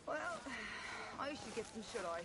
Well, I should get some shut-eye.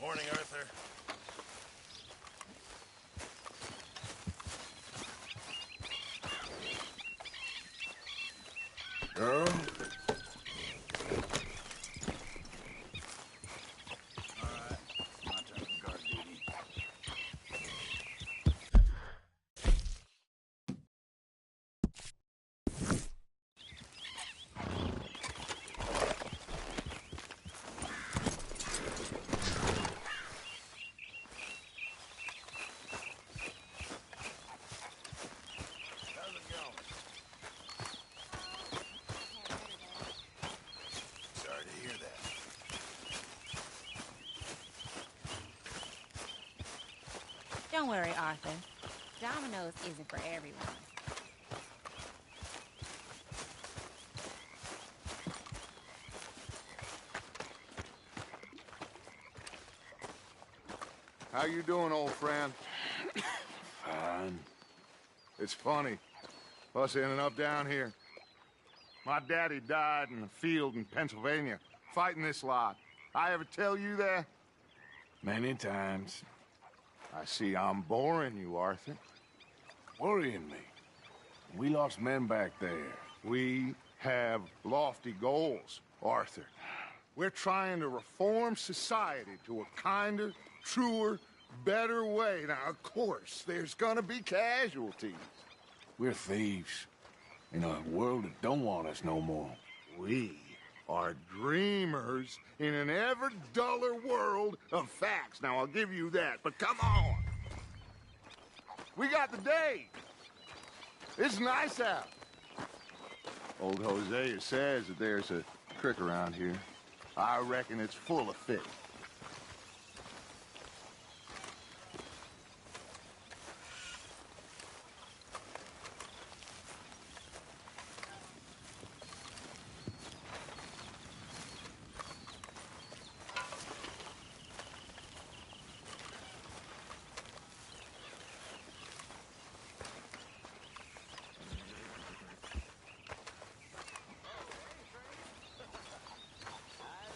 Morning, Arthur. Girl? Alright, my turn for guard duty. How's it going? Sorry to hear that. Don't worry, Arthur. Domino's isn't for everyone. How you doing, old friend? Fine. It's funny. Us ending up down here. My daddy died in a field in Pennsylvania, fighting this lot. I ever tell you that? Many times. I see I'm boring you, Arthur. Worrying me. We lost men back there. We have lofty goals, Arthur. We're trying to reform society to a kinder, truer, better way. Now, of course, there's gonna be casualties. We're thieves. In a world that don't want us no more. We are dreamers in an ever duller world of facts. Now, I'll give you that, but come on. We got the day. It's nice out. Old Hosea says that there's a creek around here. I reckon it's full of fish.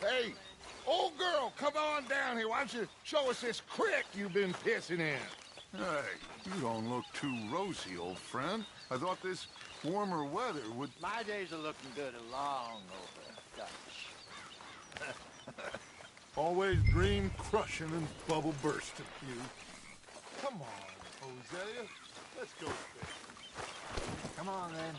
Hey, old girl, come on down here. Why don't you show us this creek you've been pissing in? Hey, you don't look too rosy, old friend. I thought this warmer weather would... My days are looking good along over Dutch. Always dream crushing and bubble bursting, you. Come on, Hosea. Let's go fishing. Come on, then.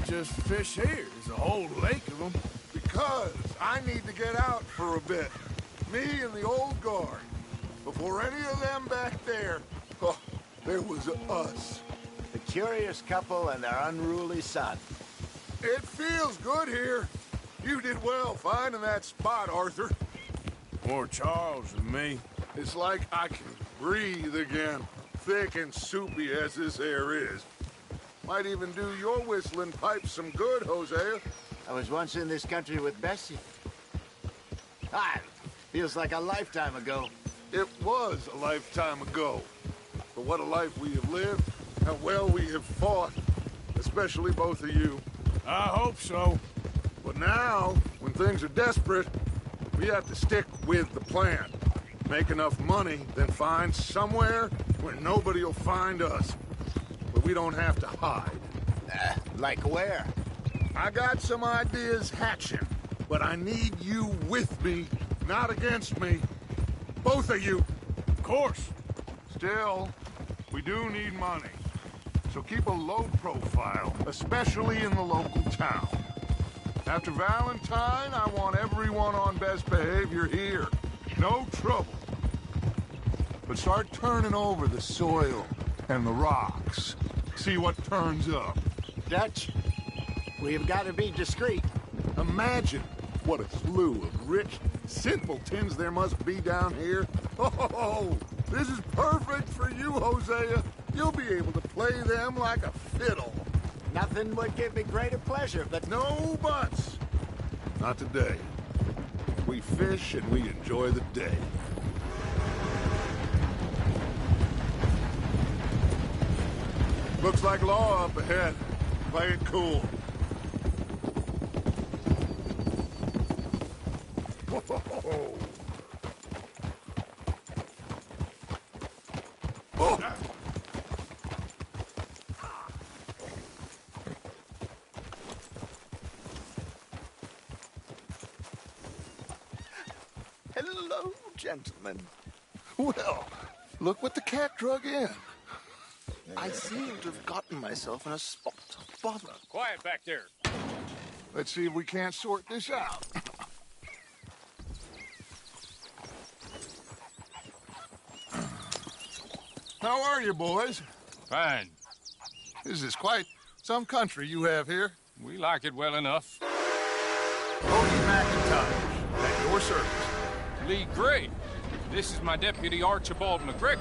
just fish here? There's a whole lake of them. Because I need to get out for a bit. Me and the old guard. Before any of them back there, oh, there was us. The curious couple and their unruly son. It feels good here. You did well finding that spot, Arthur. More Charles than me. It's like I can breathe again, thick and soupy as this air is. Might even do your whistling pipes some good, Hosea. I was once in this country with Bessie. Ah, feels like a lifetime ago. It was a lifetime ago. But what a life we have lived, how well we have fought, especially both of you. I hope so. But now, when things are desperate, we have to stick with the plan. Make enough money, then find somewhere where nobody will find us. Where we don't have to hide. Like where? I got some ideas hatching, but I need you with me, not against me. Both of you. Of course. Still, we do need money. So keep a low profile, especially in the local town. After Valentine, I want everyone on best behavior here. No trouble. But start turning over the soil and the rocks. See what turns up. Dutch, we've got to be discreet. Imagine what a slew of rich simpletons there must be down here. Oh, this is perfect for you, Hosea. You'll be able to play them like a fiddle. Nothing would give me greater pleasure, but No buts. Not today. We fish and we enjoy the day. Looks like law up ahead. Play it cool. Whoa. Oh. hello, gentlemen. Well, look what the cat drug in. I seem to have gotten myself in a spot of bother. Quiet back there. Let's see if we can't sort this out. How are you, boys? Fine. This is quite some country you have here. We like it well enough. Cody McIntyre, at your service. Lee Gray. This is my deputy Archibald McGregor.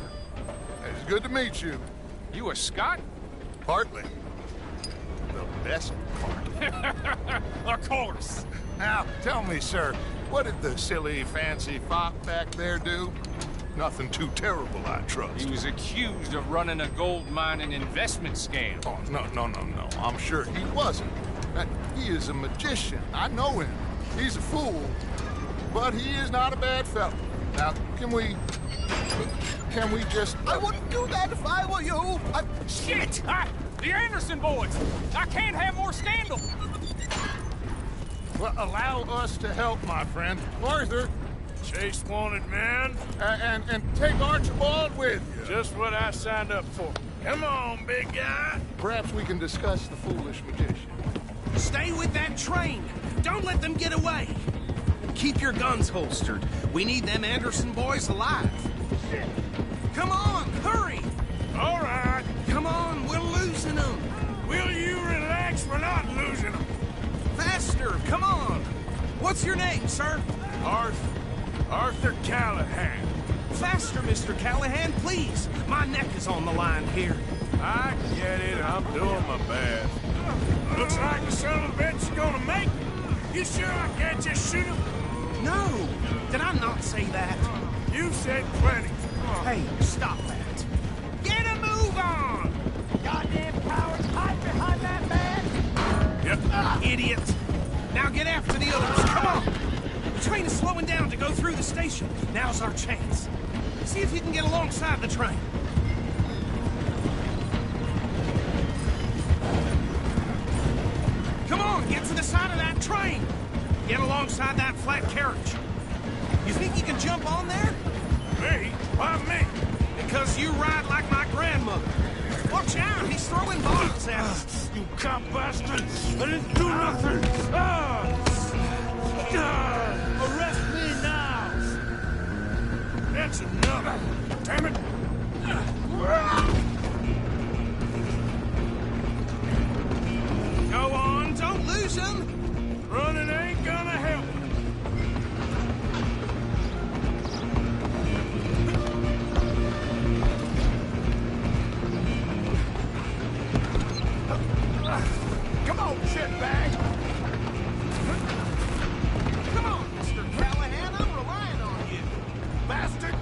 It's good to meet you. You a Scot? Partly. The best part. Of course. Now, tell me, sir, what did the silly, fancy fop back there do? Nothing too terrible, I trust. He was accused of running a gold mining investment scam. Oh, no. I'm sure he wasn't. He is a magician. I know him. He's a fool. But he is not a bad fellow. Now, can we just... I wouldn't do that if I were you. Shit! The Anderson boys! I can't have more scandal! Well, allow us to help, my friend. Arthur, Chase wanted man. and take Archibald with you. Just what I signed up for. Come on, big guy. Perhaps we can discuss the foolish magician. Stay with that train. Don't let them get away. Keep your guns holstered. We need them Anderson boys alive. Come on, hurry! All right. Come on, we're losing them. Will you relax? We're not losing them. Faster, come on. What's your name, sir? Arthur Callahan. Faster, Mr. Callahan, please. My neck is on the line here. I get it. I'm doing my best. Looks like the son of a bitch is gonna make it. You sure I can't just shoot him? No, did I not say that? You said plenty. Hey, stop that. Get a move on! Goddamn cowards, hide behind that man! Yep. Idiot! Now get after the others, come on! The train is slowing down to go through the station. Now's our chance. See if you can get alongside the train. Come on, get to the side of that train! Get alongside that flat carriage. You think you can jump on there? Me? Why me? Because you ride like my grandmother. Watch out, he's throwing bottles at us. You cop bastard! I didn't do nothing! Arrest me now! That's enough! Damn it! Go on, don't lose him! Running ain't gonna help! Come on, shitbag! Come on, Mr. Callahan, I'm relying on you. Bastard!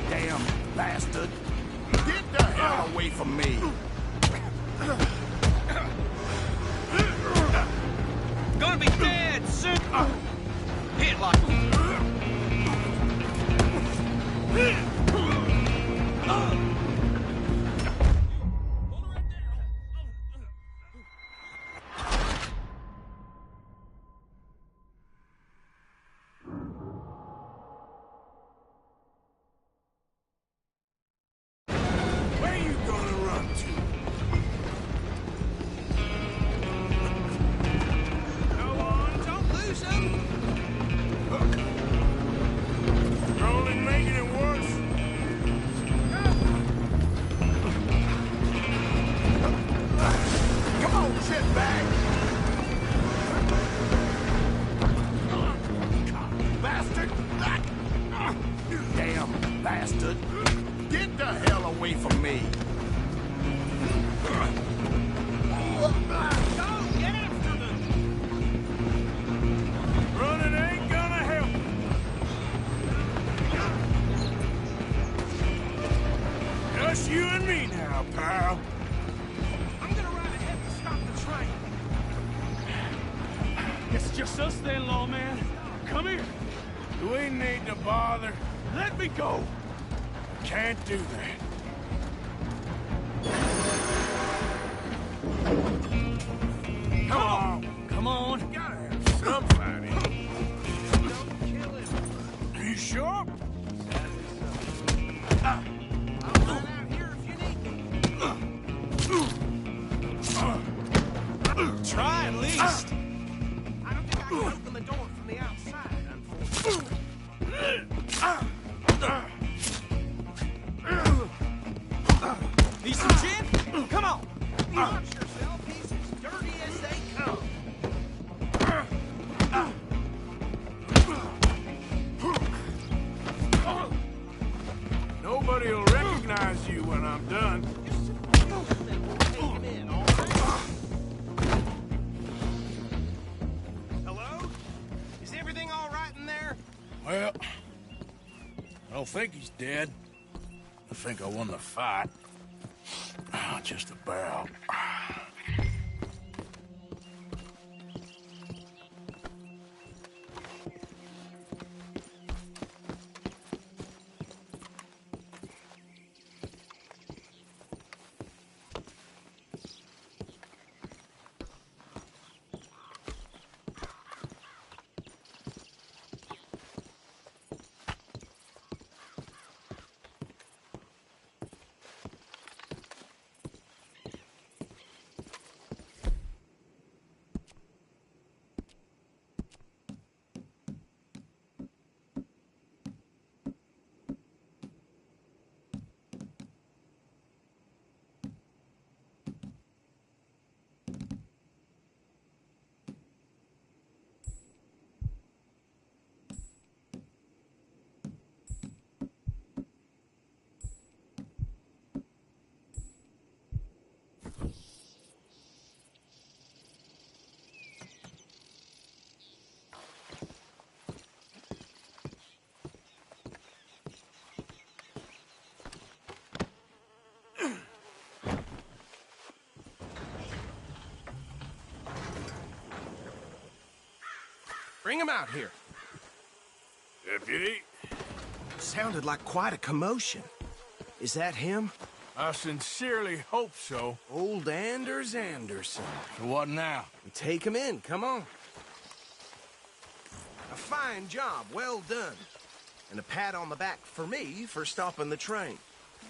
Damn bastard. Get the hell Away from me. Gonna be dead soon. Hit like Where you gonna run to? Go on, don't lose him. You're only making it worse. Come on, shitbag! Bastard! Damn bastard. Get the hell away from me! Go, get after them. Running ain't gonna help. Just you and me now, pal. I'm gonna ride ahead and stop the train. It's just us then, lawman. Come here. Do we need to bother? Let me go. Can't do that. Come on. Come on. Gotta have some fighting. Don't kill him. Are you sure? I'll run out here if you need me. Try at least. I don't think I can open the door from the outside, unfortunately. Need some gin? Come on. Watch yourself. He's as dirty as they come. Nobody will recognize you when I'm done. Take him in, all right? Hello? Is everything all right in there? Well, I don't think he's dead. I think I won the fight. Just about. Bring him out here. Deputy, Sounded like quite a commotion. Is that him? I sincerely hope so. Old Anders Anderson. So what now? Take him in, come on. A fine job, well done. And a pat on the back for me for stopping the train.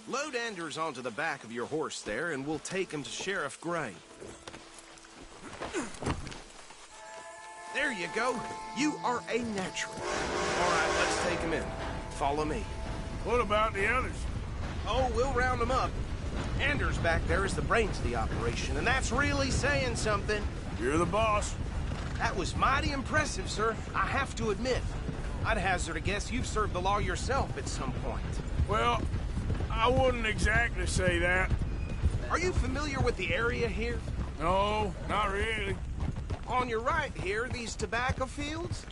Load Anders onto the back of your horse there, and we'll take him to Sheriff Gray. There you go. You are a natural. All right, let's take him in. Follow me. What about the others? Oh, we'll round them up. Anders back there is the brains of the operation, and that's really saying something. You're the boss. That was mighty impressive, sir. I have to admit. I'd hazard a guess you've served the law yourself at some point. Well, I wouldn't exactly say that. Are you familiar with the area here? No, not really. On your right here, these tobacco fields?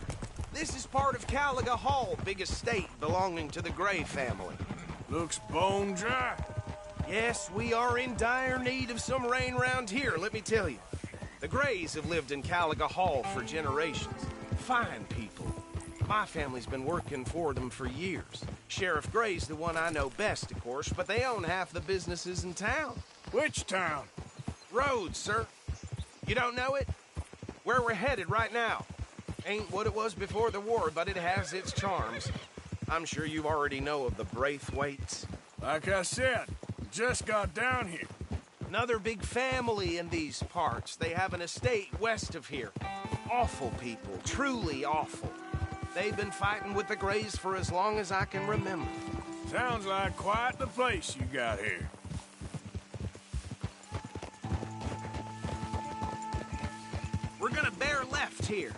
This is part of Caliga Hall, big estate belonging to the Gray family. Looks bone dry. Yes, we are in dire need of some rain round here, let me tell you. The Grays have lived in Caliga Hall for generations. Fine people. My family's been working for them for years. Sheriff Gray's the one I know best, of course, but they own half the businesses in town. Which town? Rhodes, sir. You don't know it? Where we're headed right now. Ain't what it was before the war, but it has its charms. I'm sure you already know of the Braithwaites. Like I said, just got down here. Another big family in these parts. They have an estate west of here. Awful people, truly awful. They've been fighting with the Grays for as long as I can remember. Sounds like quite the place you got here. We're gonna bear left here.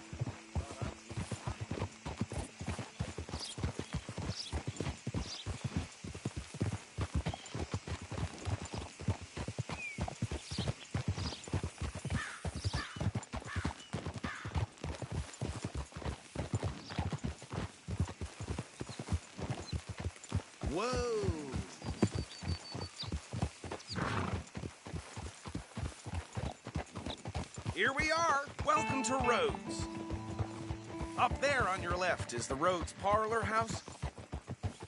Whoa! Here we are. Welcome to Rhodes. Up there on your left is the Rhodes Parlor House.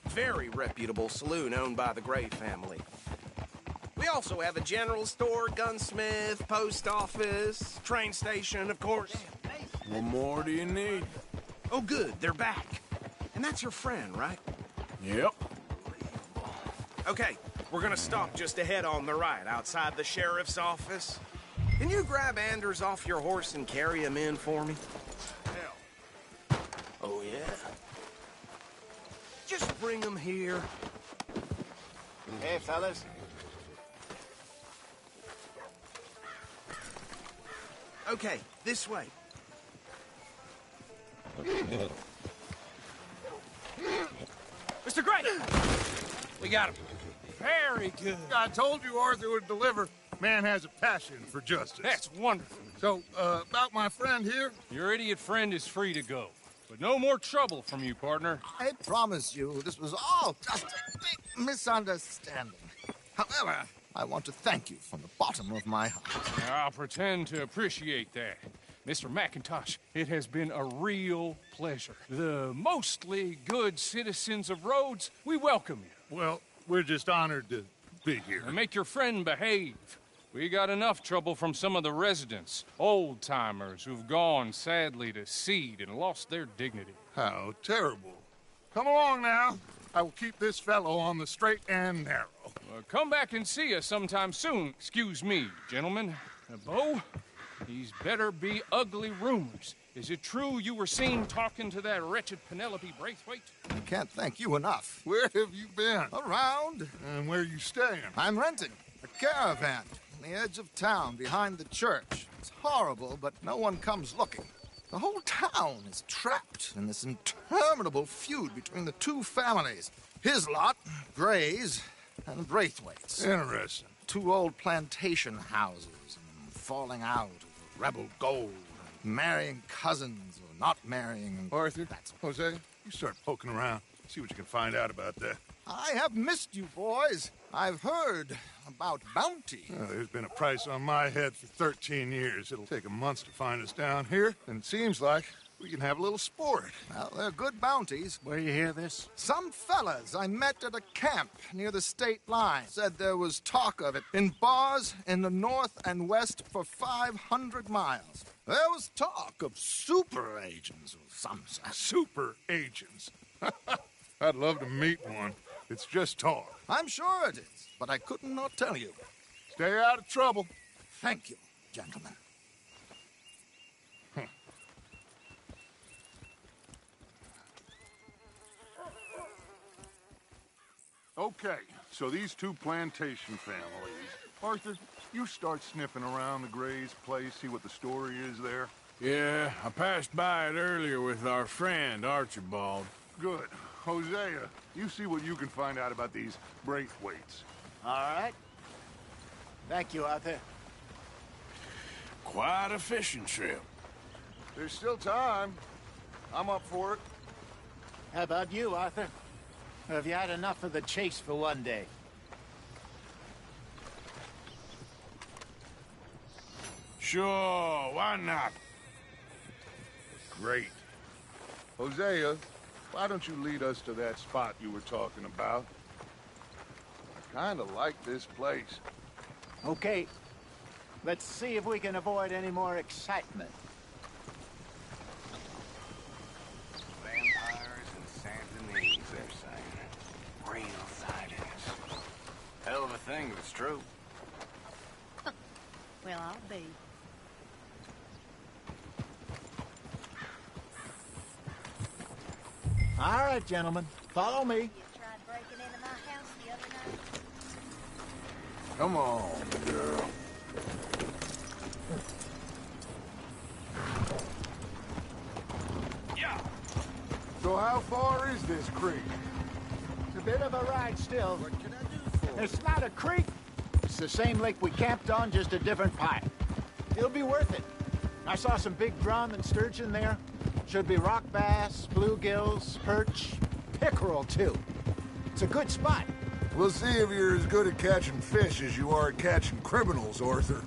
Very reputable saloon owned by the Gray family. We also have a general store, gunsmith, post office, train station, of course. What more do you need? Oh, good. They're back. And that's your friend, right? Yep. Okay, we're gonna stop just ahead on the right, outside the sheriff's office. Can you grab Anders off your horse and carry him in for me? Hell. Oh, yeah? Just bring him here. Hey, fellas. Okay, this way. Mr. Gray! We got him. Very good. I told you Arthur would deliver. Man has a passion for justice. That's wonderful. So, about my friend here? Your idiot friend is free to go. But no more trouble from you, partner. I promise you, this was all just a big misunderstanding. However, I want to thank you from the bottom of my heart. I'll pretend to appreciate that. Mr. McIntosh, it has been a real pleasure. The mostly good citizens of Rhodes, we welcome you. Well, we're just honored to be here. And make your friend behave. We got enough trouble from some of the residents, old-timers who've gone, sadly, to seed and lost their dignity. How terrible. Come along now. I will keep this fellow on the straight and narrow. Come back and see us sometime soon. Excuse me, gentlemen. Bo, these better be ugly rumors. Is it true you were seen talking to that wretched Penelope Braithwaite? I can't thank you enough. Where have you been? Around. And where are you staying? I'm renting a caravan on the edge of town behind the church. It's horrible, but no one comes looking. The whole town is trapped in this interminable feud between the two families. His lot, Gray's, and Braithwaite's. Interesting. Two old plantation houses and falling out of rebel gold. Marrying cousins or not marrying. Arthur, Jose, you start poking around. See what you can find out about that. I have missed you, boys. I've heard about bounty. There's been a price on my head for 13 years. It'll take a month to find us down here, and it seems like we can have a little sport. Well, they're good bounties. Where you hear this? Some fellas I met at a camp near the state line said there was talk of it in bars in the north and west for 500 miles. There was talk of super agents or some such. Super agents. I'd love to meet one. It's just tar. I'm sure it is, but I could not tell you. Stay out of trouble. Thank you, gentlemen. Okay, so these two plantation families. Arthur, you start sniffing around the Gray's place, see what the story is there. Yeah, I passed by it earlier with our friend, Archibald. Good. Hosea, you see what you can find out about these Braithwaites. All right. Thank you, Arthur. Quite a fishing trip. There's still time. I'm up for it. How about you, Arthur? Or have you had enough of the chase for one day? Sure, why not? Great. Hosea, why don't you lead us to that spot you were talking about? I kind of like this place. Okay. Let's see if we can avoid any more excitement. Vampires and Santonese, they're saying. Real sightings. Hell of a thing if it's true. Well, I'll be. All right, gentlemen. Follow me. You tried breaking into my house the other night? Come on, girl. Yeah. So how far is this creek? It's a bit of a ride still. What can I do for you? It's not a creek. It's the same lake we camped on, just a different pipe. It'll be worth it. I saw some big drum and sturgeon there. Should be rock bass, bluegills, perch, pickerel, too. It's a good spot. We'll see if you're as good at catching fish as you are at catching criminals, Arthur.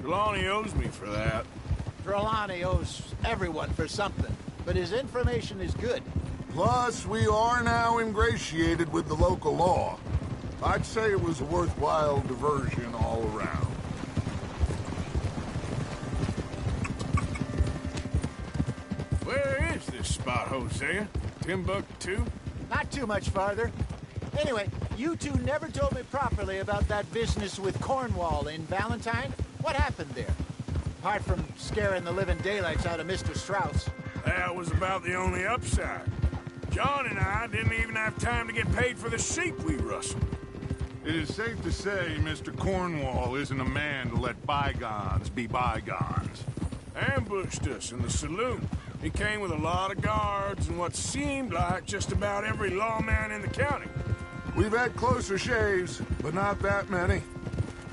Trelawney owes me for that. Trelawney owes everyone for something, but his information is good. Plus, we are now ingratiated with the local law. I'd say it was a worthwhile diversion all around. Where is this spot, Hosea? Timbuktu? Not too much farther. Anyway, you two never told me properly about that business with Cornwall in Valentine. What happened there? Apart from scaring the living daylights out of Mr. Strauss. That was about the only upside. John and I didn't even have time to get paid for the sheep we rustled. It is safe to say Mr. Cornwall isn't a man to let bygones be bygones. Ambushed us in the saloon. He came with a lot of guards and what seemed like just about every lawman in the county. We've had closer shaves, but not that many.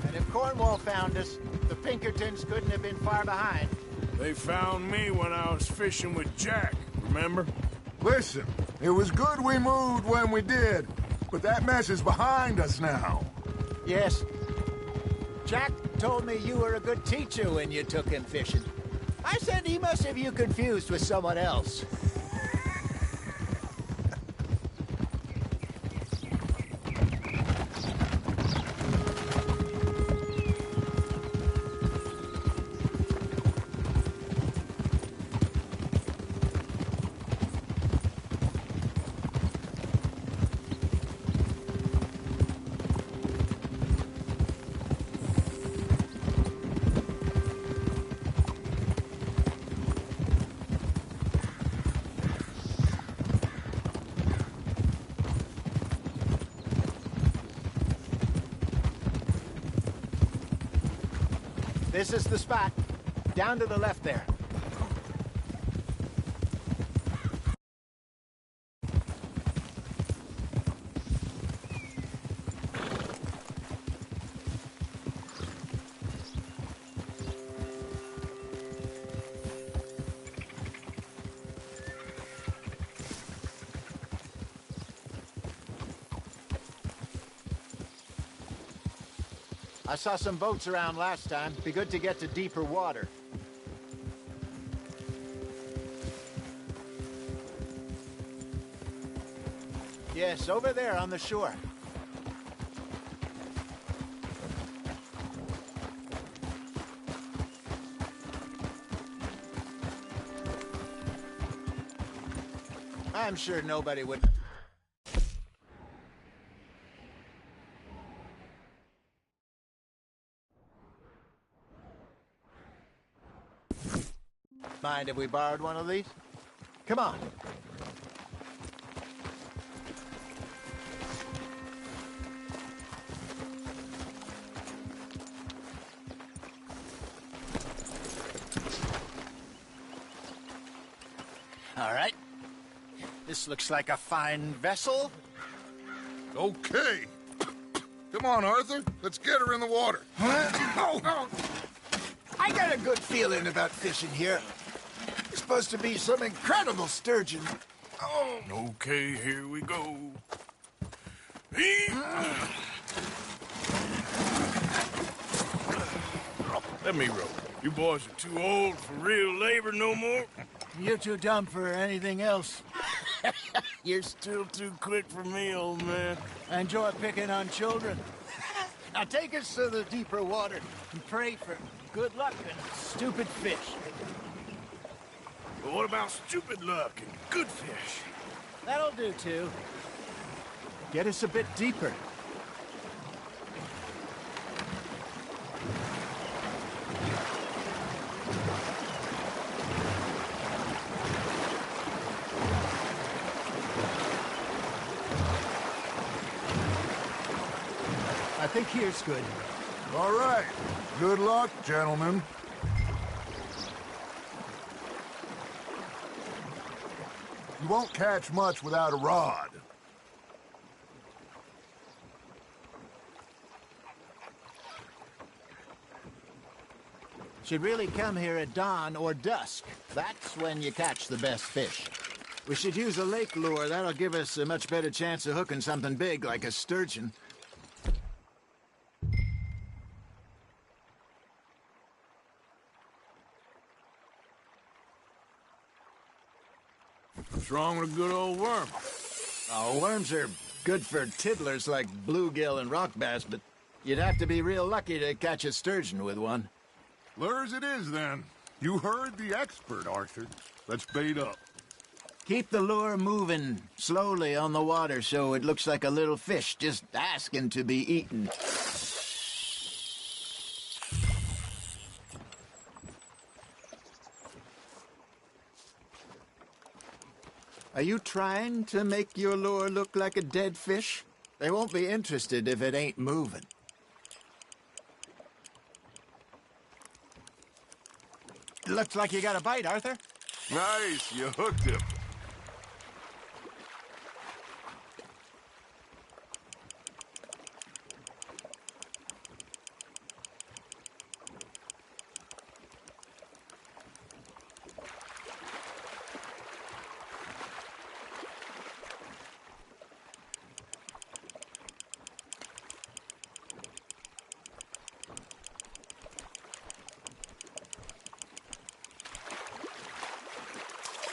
And if Cornwall found us, the Pinkertons couldn't have been far behind. They found me when I was fishing with Jack, remember? Listen, it was good we moved when we did, but that mess is behind us now. Yes. Jack told me you were a good teacher when you took him fishing. I said he must have you confused with someone else. This is the spot. Down to the left there. I saw some boats around last time. Be good to get to deeper water. Yes, over there on the shore. I'm sure nobody would... Mind if we borrowed one of these? Come on. All right. This looks like a fine vessel. Okay. Come on, Arthur. Let's get her in the water. Oh. I got a good feeling about fishing here. It's supposed to be some incredible sturgeon. Oh. Okay, here we go. Let me row. You boys are too old for real labor no more. You're too dumb for anything else. You're still too quick for me, old man. I enjoy picking on children. Now take us to the deeper water and pray for good luck and stupid fish. But what about stupid luck and good fish? That'll do, too. Get us a bit deeper. I think here's good. All right. Good luck, gentlemen. You won't catch much without a rod. Should really come here at dawn or dusk. That's when you catch the best fish. We should use a lake lure. That'll give us a much better chance of hooking something big like a sturgeon. What's wrong with a good old worm? Oh, worms are good for tiddlers like bluegill and rock bass, but you'd have to be real lucky to catch a sturgeon with one. Lures it is, then. You heard the expert, Arthur. Let's bait up. Keep the lure moving slowly on the water so it looks like a little fish just asking to be eaten. Are you trying to make your lure look like a dead fish? They won't be interested if it ain't moving. Looks like you got a bite, Arthur. Nice, you hooked him.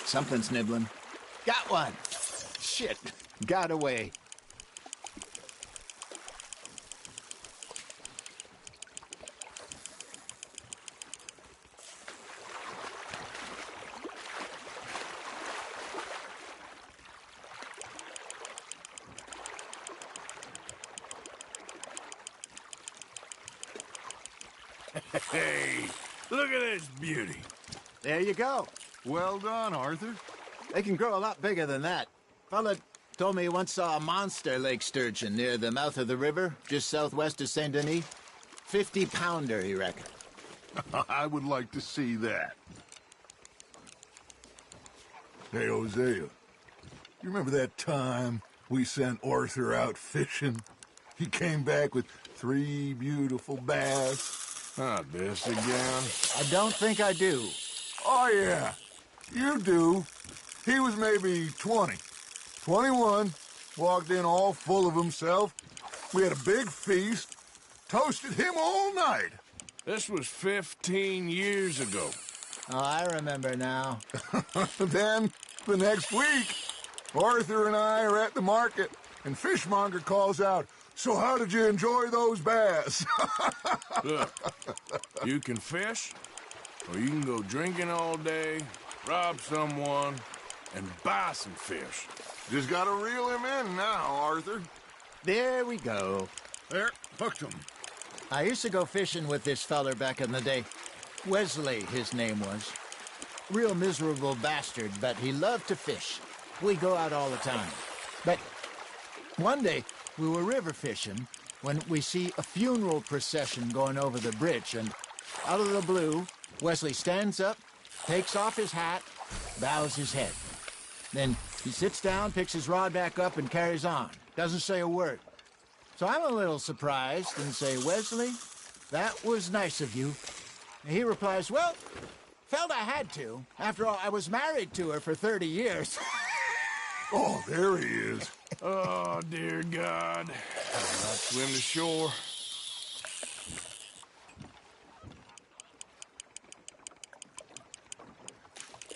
Something's nibbling. Got one. Shit. Got away. Hey, look at this beauty. There you go. Well done, Arthur. They can grow a lot bigger than that. Fella told me he once saw a monster lake sturgeon near the mouth of the river, just southwest of Saint Denis. 50-pounder, he reckoned. I would like to see that. Hey, Hosea, you remember that time we sent Arthur out fishing? He came back with 3 beautiful bass. Not this again. I don't think I do. Oh, yeah. You do. He was maybe 20. 21. Walked in all full of himself. We had a big feast. Toasted him all night. This was 15 years ago. Oh, I remember now. Then, the next week, Arthur and I are at the market, and Fishmonger calls out, "So how did you enjoy those bass?" Look, you can fish, or you can go drinking all day, rob someone, and buy some fish. Just gotta reel him in now, Arthur. There we go. There, hooked him. I used to go fishing with this feller back in the day. Wesley, his name was. real miserable bastard, but he loved to fish. We go out all the time. But one day, we were river fishing when we see a funeral procession going over the bridge, and out of the blue, Wesley stands up, takes off his hat, bows his head. Then he sits down, picks his rod back up, and carries on. Doesn't say a word. So I'm a little surprised and say, Wesley, that was nice of you. And he replies, well, felt I had to. After all, I was married to her for 30 years. Oh, there he is. Oh, dear God. I'll swim to shore.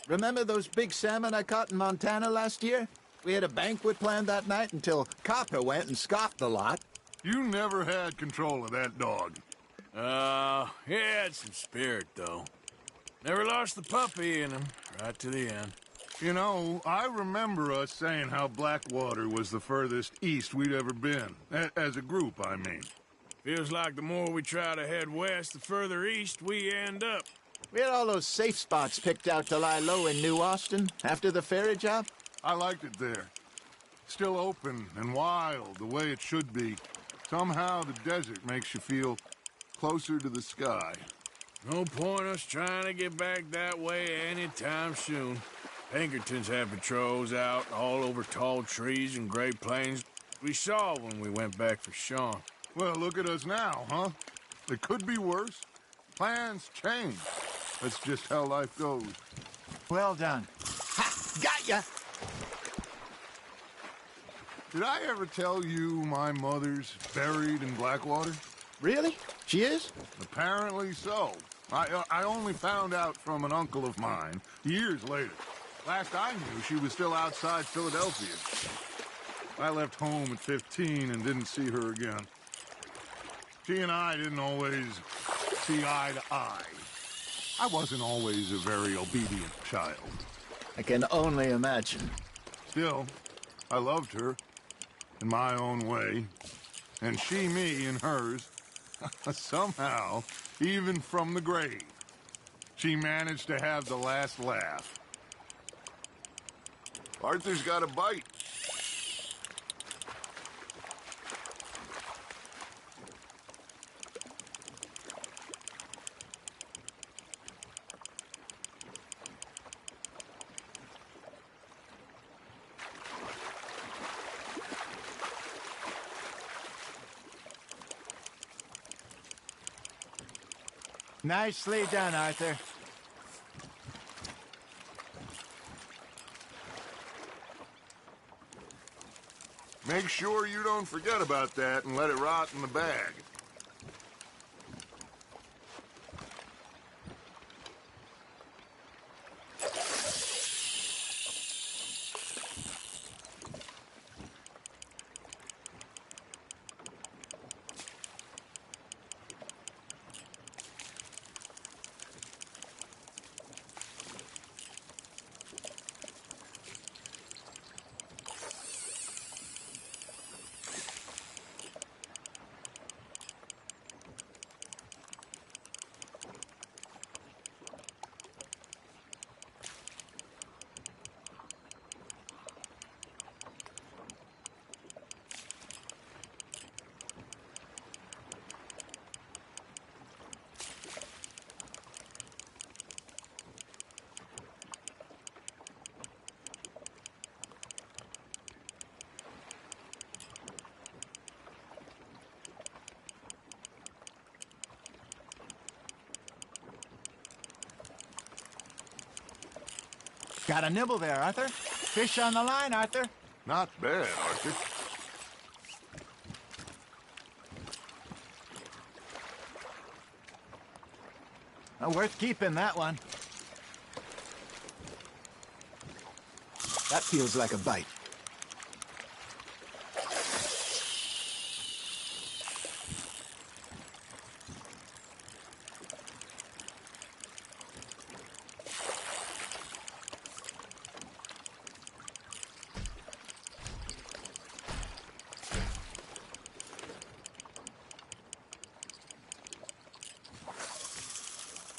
Remember those big salmon I caught in Montana last year? We had a banquet planned that night until Copper went and scoffed the lot. You never had control of that dog. He had some spirit, though. Never lost the puppy in him, right to the end. You know, I remember us saying how Blackwater was the furthest east we'd ever been. As a group, I mean. Feels like the more we try to head west, the further east we end up. We had all those safe spots picked out to lie low in New Austin after the ferry job. I liked it there. Still open and wild, the way it should be. Somehow the desert makes you feel closer to the sky. No point us trying to get back that way anytime soon. Pinkertons have patrols out all over tall trees and Great Plains. We saw when we went back for Sean. Well, look at us now, huh? It could be worse. Plans change. That's just how life goes. Well done. Ha! Got ya! Did I ever tell you my mother's buried in Blackwater? Really? She is? Apparently so. I only found out from an uncle of mine years later. Last I knew, she was still outside Philadelphia. I left home at 15 and didn't see her again. She and I didn't always see eye to eye. I wasn't always a very obedient child. I can only imagine. Still, I loved her in my own way, and she me in hers. Somehow, even from the grave, she managed to have the last laugh. Arthur's got a bite. Nicely done, Arthur. Make sure you don't forget about that and let it rot in the bag. Got a nibble there, Arthur. Fish on the line, Arthur. Not bad, Arthur. Worth keeping, that one. That feels like a bite.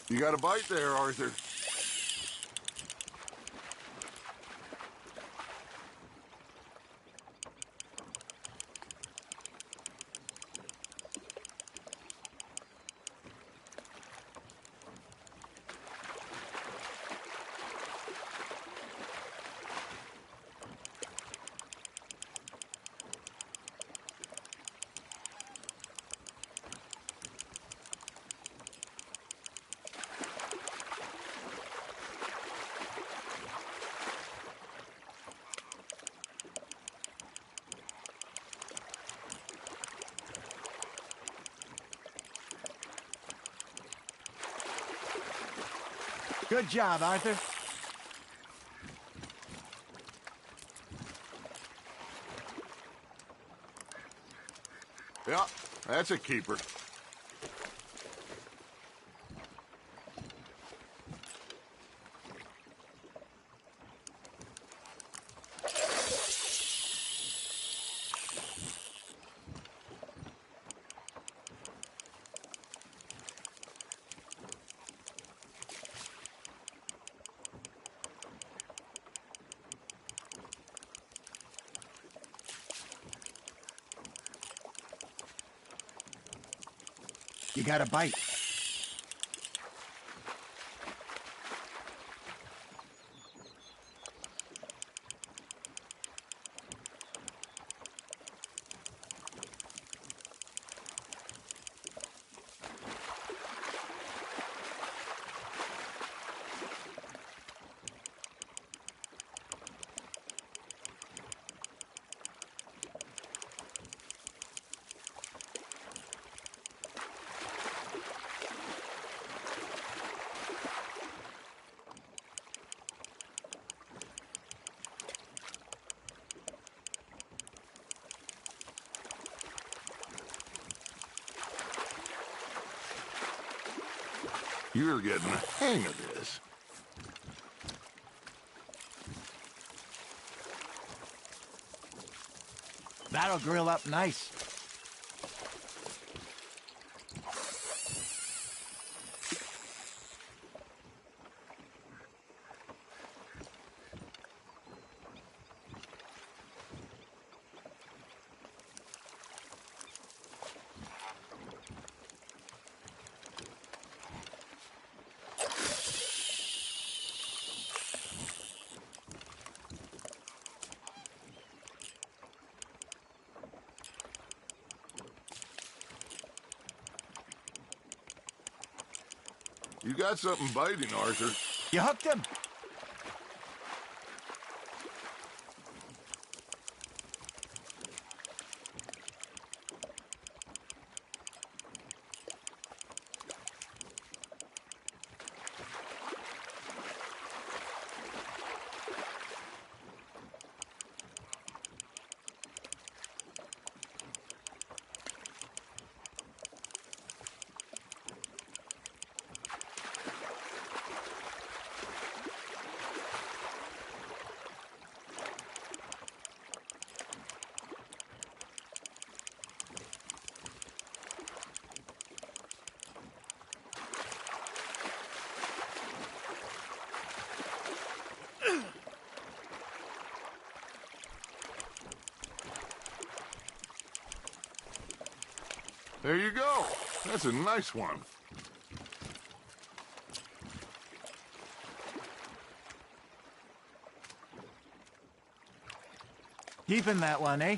You got a bite there, Arthur. Good job, Arthur. Yeah, that's a keeper. You got a bite. You're getting the hang of this. That'll grill up nice. You got something biting, Arthur. You hooked him. There you go. That's a nice one. Keeping that one, eh?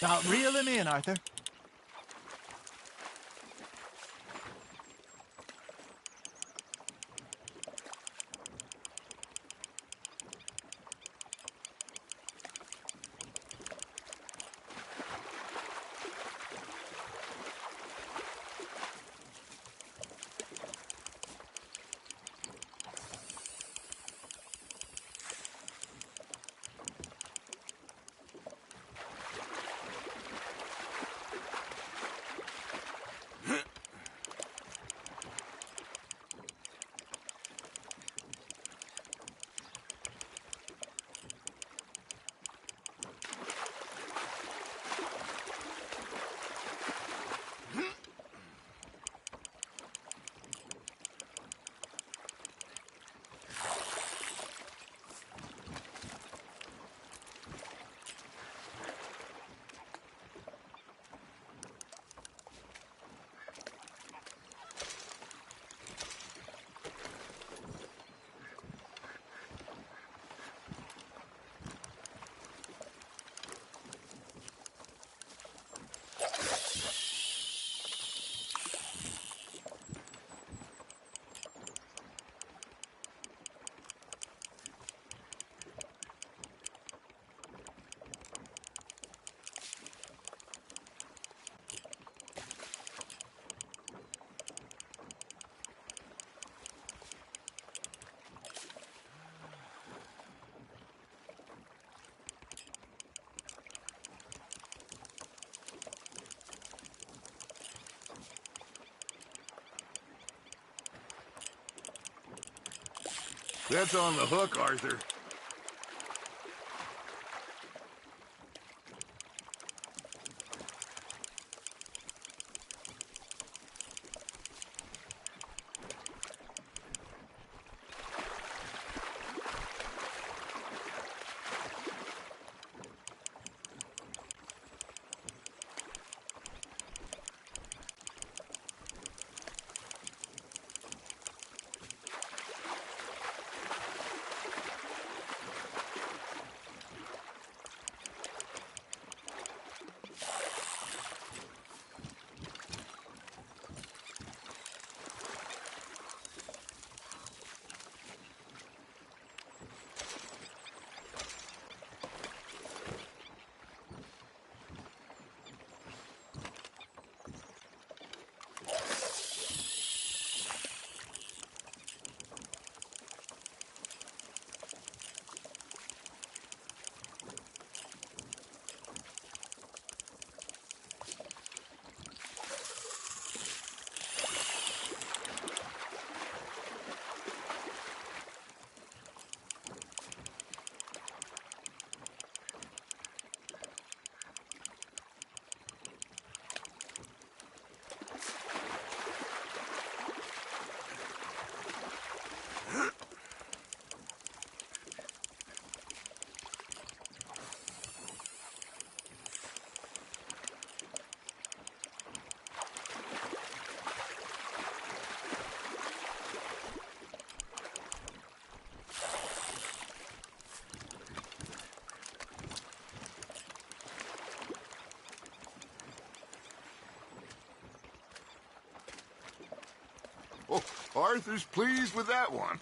Now, reel him in, Arthur. That's on the hook, Arthur. Oh, Arthur's pleased with that one.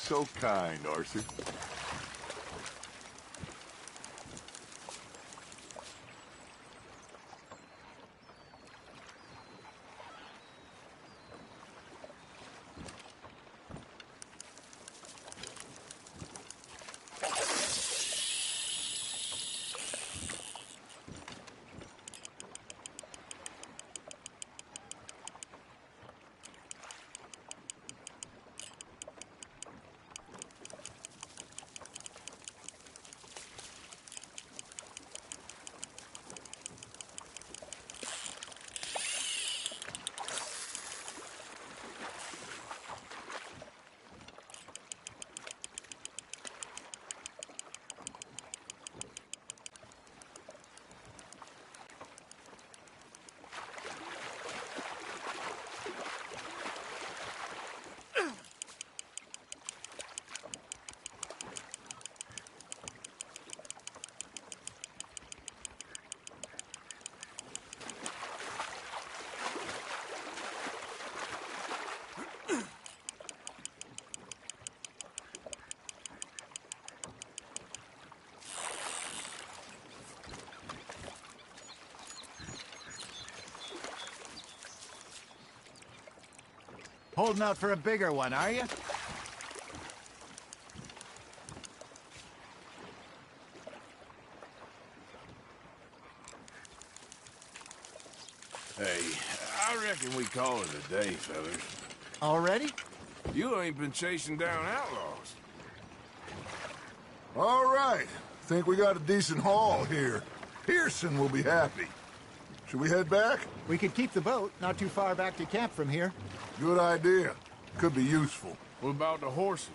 So kind, Arthur. Holding out for a bigger one, are you? Hey, I reckon we call it a day, fellas. Already? You ain't been chasing down outlaws. All right. Think we got a decent haul here. Pearson will be happy. Should we head back? We could keep the boat not too far back to camp from here. Good idea. Could be useful. What about the horses?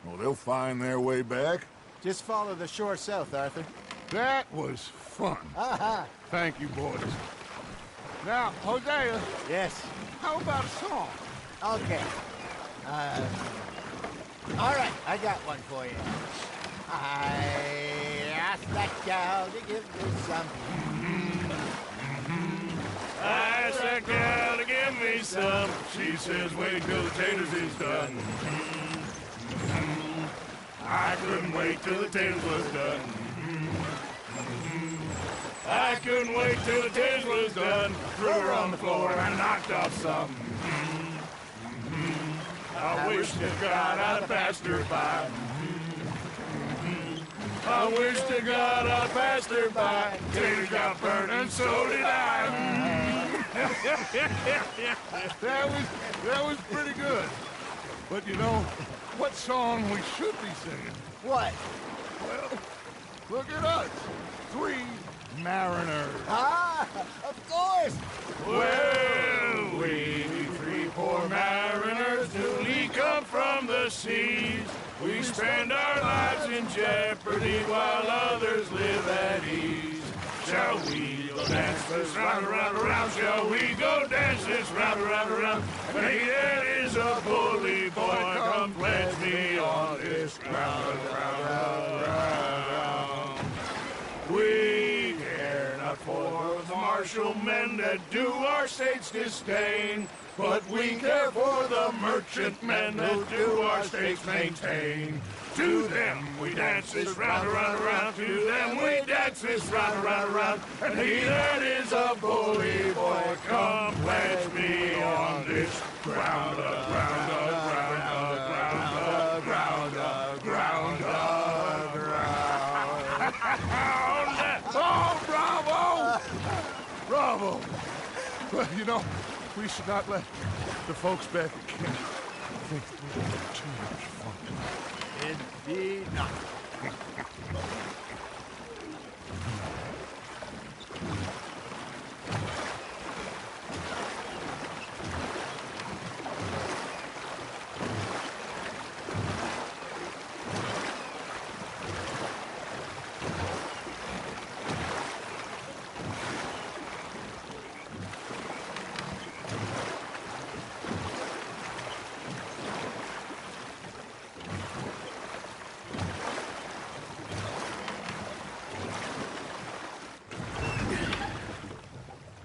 Well, they'll find their way back. Just follow the shore south, Arthur. That was fun. Aha! Thank you, boys. Now, Hosea, Yes. how about a song? Okay. All right, I got one for you. I asked that gal to give me some. I asked that gal to give me some. She says, wait till the taters is done. I couldn't wait till the taters was done. I couldn't wait till the taters was done. Threw her on the floor and I knocked off some. I wish to God I'd passed her by. I wish to God I passed her by. Taters got burned and so did I. That was pretty good. But you know, what song we should be singing? What? Well, look at us. 3 mariners. Ah, of course. Well, we 3 poor mariners newly come from the seas. We spend our lives in jeopardy while others live at ease. Shall we go dance this round, around, around? Shall we go dance this round, around, around? Hey, that is a bully boy, come pledge me on this ground, round, round. We care not for the martial men that do our state's disdain, but we care for the merchant men that do our states maintain. To them we dance this round, around, around. To them we dance this round, around, around. And he that is a bully boy, come pledge me on this ground, ground, ground, ground, ground, ground, ground. Oh, bravo! Bravo! Well, you know, we should not let the folks back at camp think that we're having too much fun. Indeed not.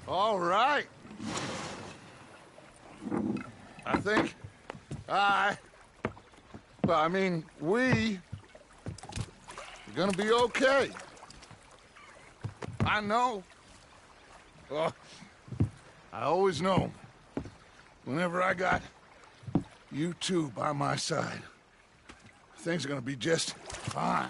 All right. I think I Well, I mean, we're gonna be okay. I know. Oh, I always know. Whenever I got you two by my side, things are gonna be just fine.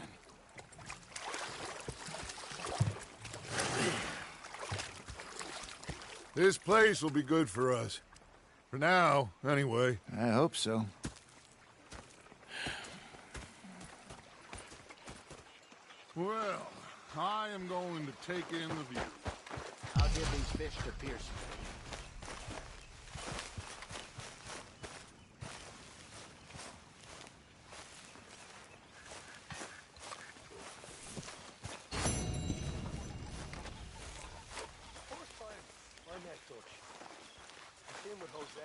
This place will be good for us. For now, anyway. I hope so. Well, I am going to take in the view. I'll give these fish to Pearson.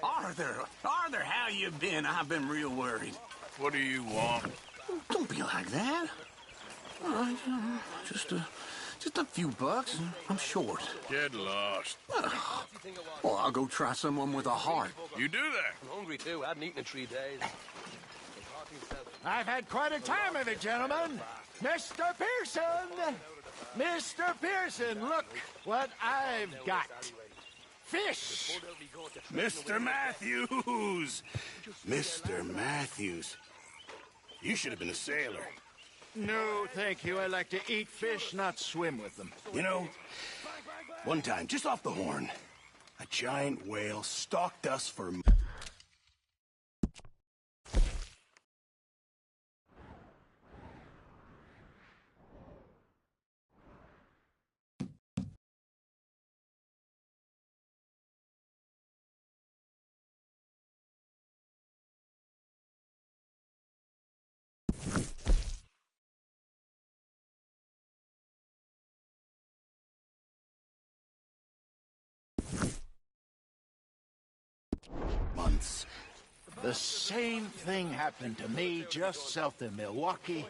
Arthur, how you been? I've been real worried. What do you want? Don't be like that. All right, just a few bucks. I'm short. Get lost. Well, I'll go try someone with a heart. You do that. I'm hungry too. I haven't eaten in 3 days. I've had quite a time of it, gentlemen. Mr. Pearson! Mr. Pearson, look what I've got. Fish! Mr. Matthews! Mr. Matthews. You should have been a sailor. No, thank you. I like to eat fish, not swim with them. You know, one time, just off the Horn, a giant whale stalked us for... months. The same thing happened to me just south of Milwaukee,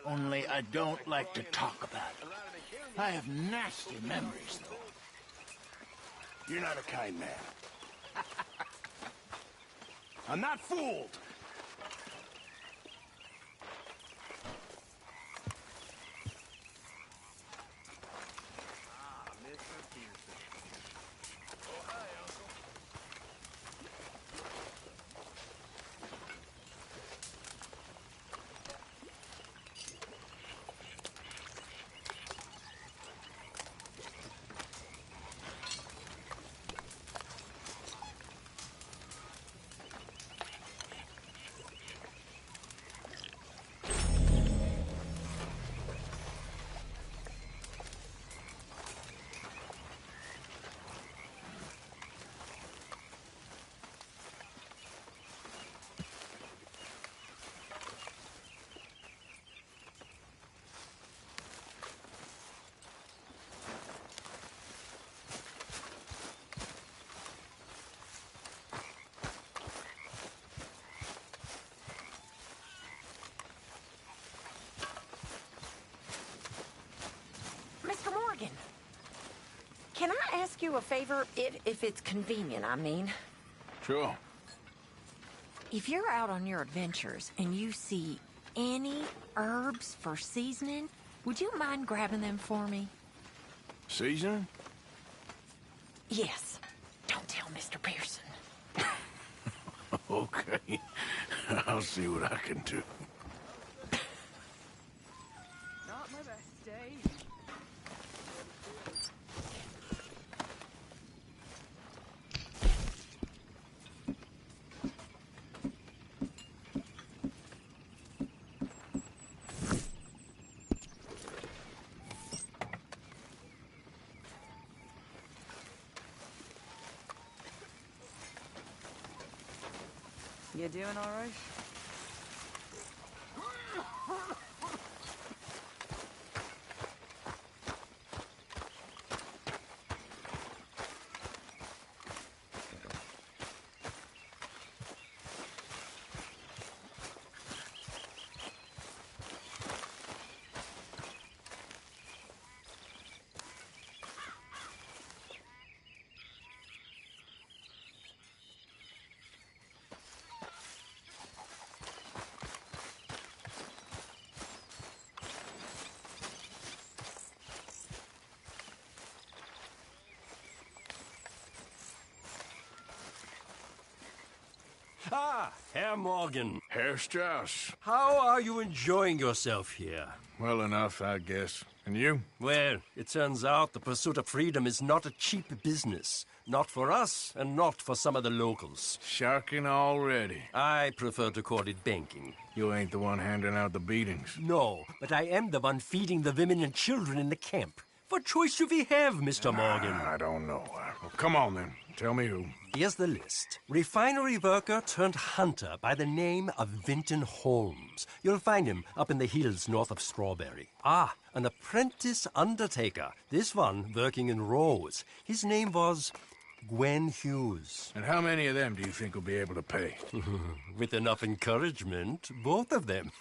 only I don't like to talk about it. I have nasty memories, though. You're not a kind man. I'm not fooled. Mr. Morgan, can I ask you a favor, if it's convenient, I mean? Sure. If you're out on your adventures and you see any herbs for seasoning, would you mind grabbing them for me? Seasoning? Yes. Don't tell Mr. Pearson. Okay. I'll see what I can do. Not my best day. You doing all right? Ah, Herr Morgan. Herr Strauss. How are you enjoying yourself here? Well enough, I guess. And you? Well, it turns out the pursuit of freedom is not a cheap business. Not for us, and not for some of the locals. Sharking already. I prefer to call it banking. You ain't the one handing out the beatings. No, but I am the one feeding the women and children in the camp. What choice do we have, Mr. Morgan? I don't know. Well, come on, then. Tell me who. Here's the list. Refinery worker turned hunter by the name of Vinton Holmes. You'll find him up in the hills north of Strawberry. Ah, an apprentice undertaker. This one working in Rose. His name was Gwen Hughes. And how many of them do you think will be able to pay? With enough encouragement, both of them.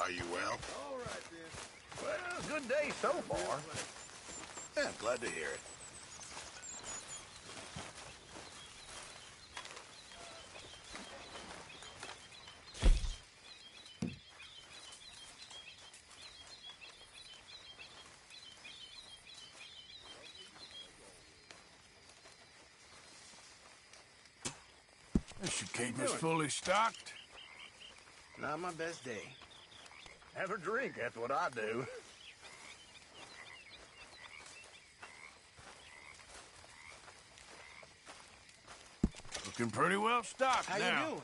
Are you well? All right, then. Well, good day so far. Yeah, glad to hear it. This should keep us fully stocked. Not my best day. Have a drink, that's what I do. Looking pretty well stocked How now. you doing?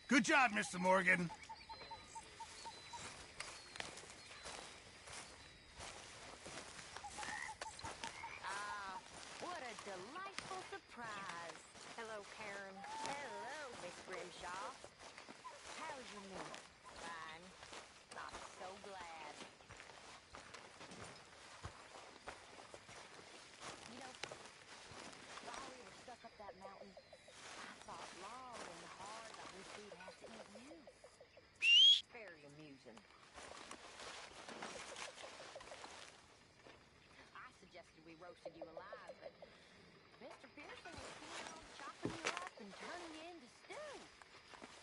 Good job, Mr. Morgan. What a delightful surprise. Hello, Karen. Hello, Miss Grimshaw. How's your meal? Fine. I'm so glad. You know, while we were stuck up that mountain, I thought long and hard that we'd have to eat you. Very amusing. I suggested we roasted you alive, but Mr. Pearson was keen on chopping you up and turning you into stew.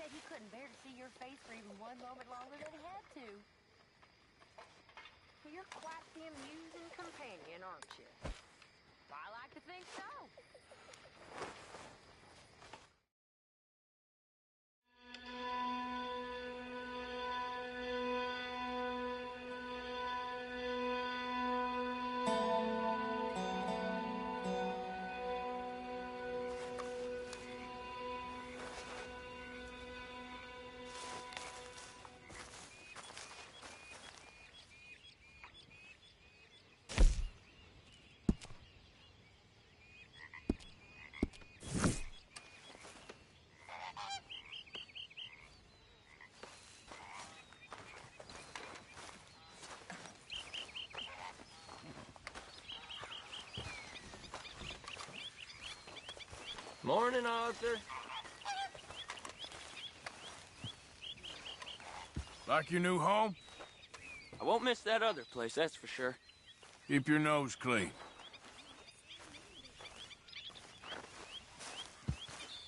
Said he couldn't bear to see your face for even one moment longer than he had to. Well, you're quite the amusing companion, aren't you? I like to think so. Morning, Arthur. Like your new home? I won't miss that other place, that's for sure. Keep your nose clean.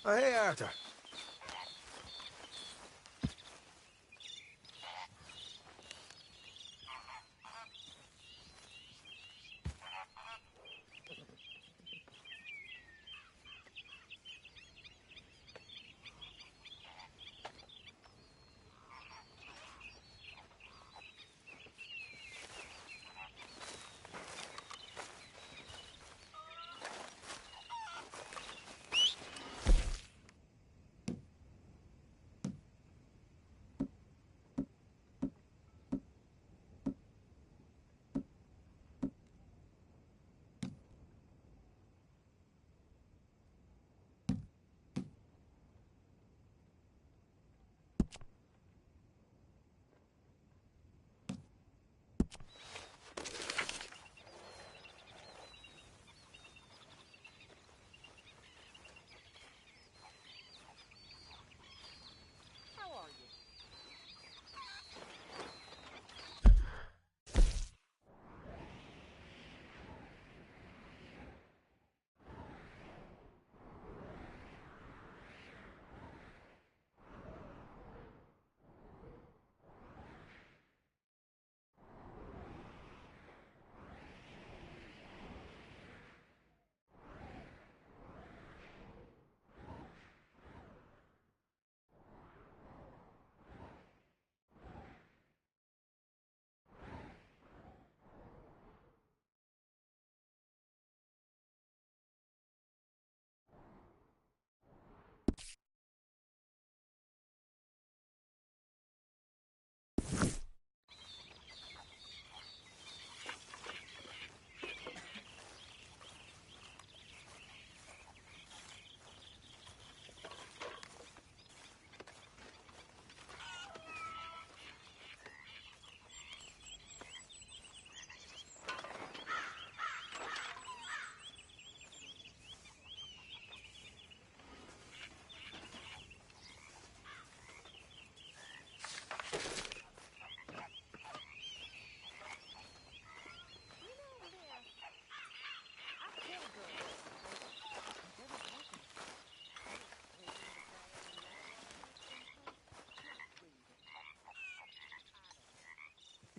Oh, hey, Arthur.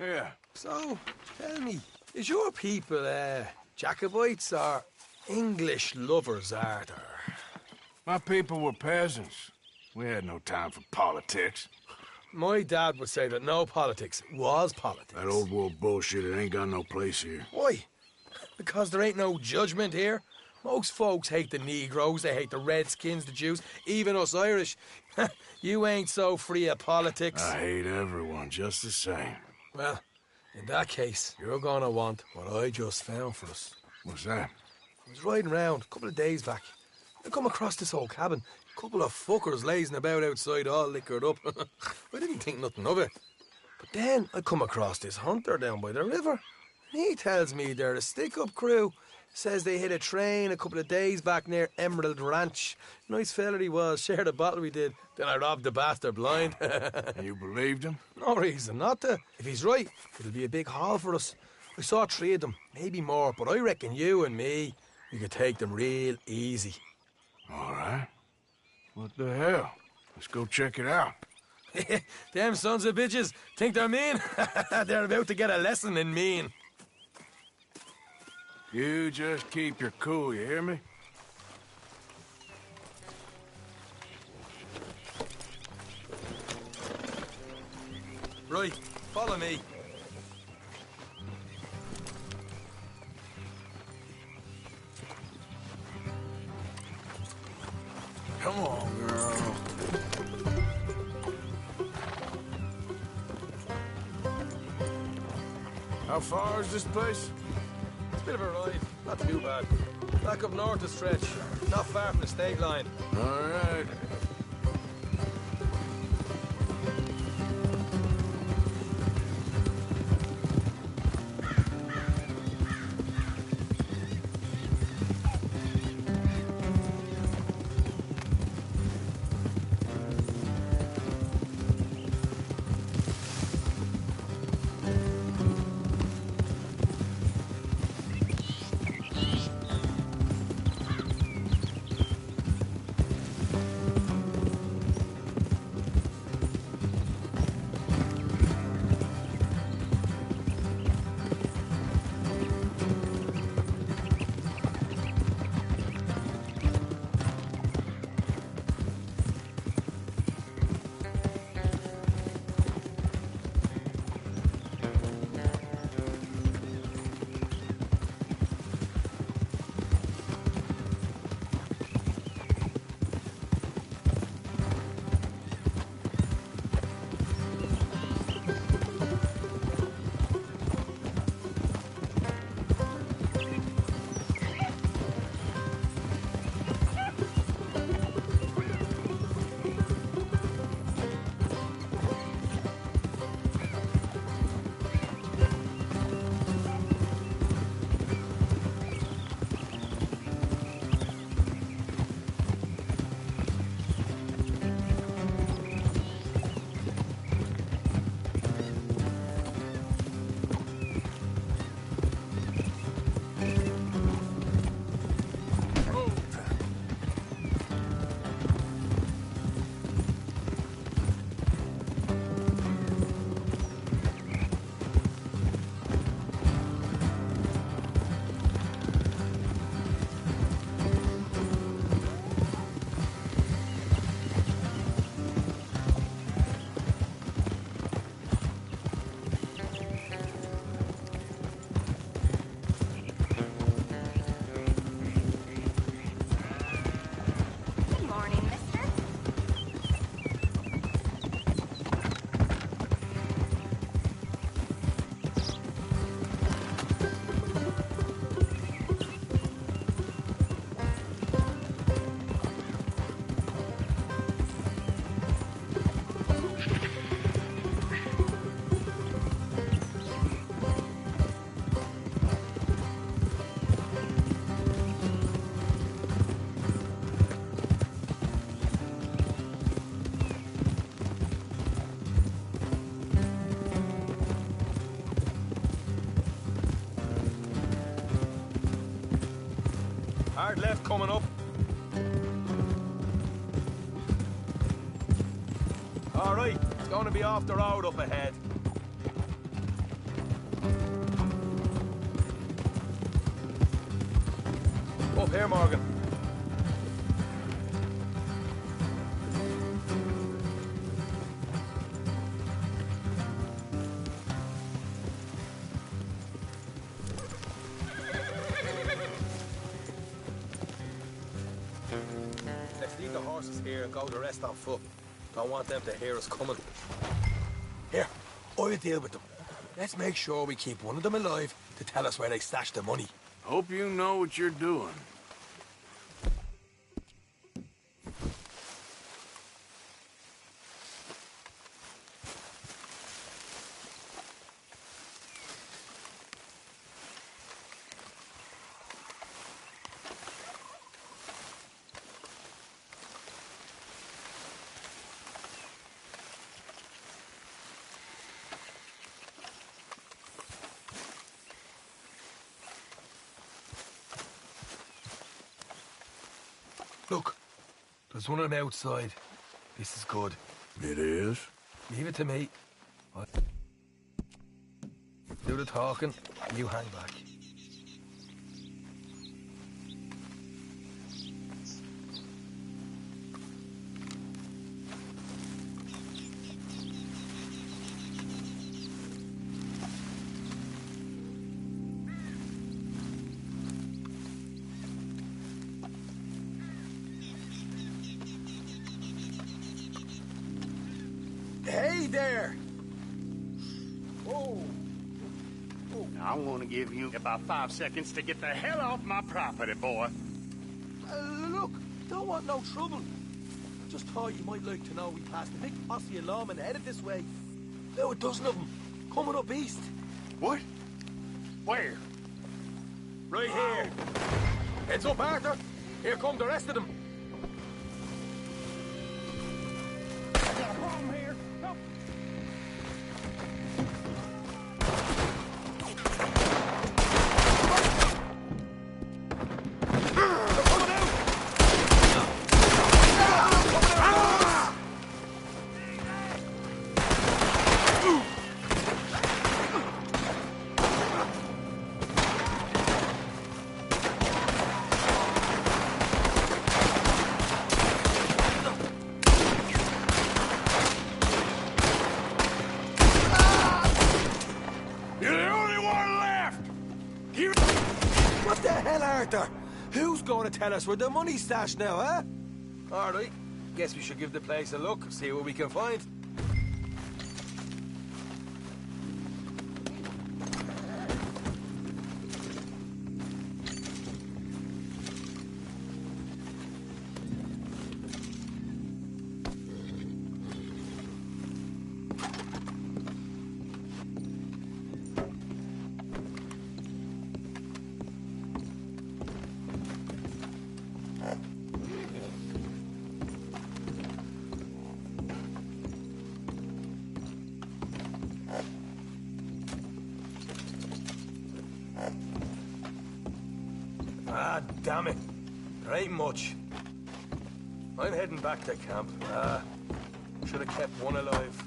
Yeah. So, tell me, is your people, Jacobites or English lovers, Arthur? My people were peasants. We had no time for politics. My dad would say that no politics was politics. That old world bullshit, it ain't got no place here. Why? Because there ain't no judgment here. Most folks hate the Negroes, they hate the Redskins, the Jews, even us Irish. You ain't so free of politics. I hate everyone just the same. Well, in that case, you're gonna want what I just found for us. What's that? I was riding around a couple of days back. I come across this old cabin. A couple of fuckers lazing about outside all liquored up. I didn't think nothing of it. But then I come across this hunter down by the river. And he tells me they're a stick-up crew. Says they hit a train a couple of days back near Emerald Ranch. Nice fella he was, shared a bottle we did. Then I robbed the bastard blind. You believed him? No reason not to. If he's right, it'll be a big haul for us. I saw 3 of them, maybe more, but I reckon you and me, we could take them real easy. All right. What the hell? Let's go check it out. Them sons of bitches think they're mean. They're about to get a lesson in mean. You just keep your cool, you hear me? Right, follow me. Come on, girl. How far is this place? It's a bit of a ride, not too bad. Back up north a stretch, not far from the state line. All right. Hard left coming up. All right, it's going to be off the road up ahead. Up here, Morgan. Let's leave the horses here and go the rest on foot. Don't want them to hear us coming. Here, I'll deal with them. Let's make sure we keep one of them alive to tell us where they stashed the money. Hope you know what you're doing. Look, there's one on the outside. This is good. It is? Leave it to me. I'll do the talking, you hang back. Hey there! Whoa! I'm gonna give you about 5 seconds to get the hell off my property, boy. Look, don't want no trouble. Just thought you might like to know we passed a big posse of lawmen headed this way. Now a dozen of them, coming up east. What? Where? Right here. Heads up, Arthur. Here come the rest of them. I got a problem here. Help. What the hell, Arthur? Who's going to tell us where the money's stashed now, huh? All right. Guess we should give the place a look, see what we can find. Ah, damn it. There ain't much. I'm heading back to camp. Should have kept one alive.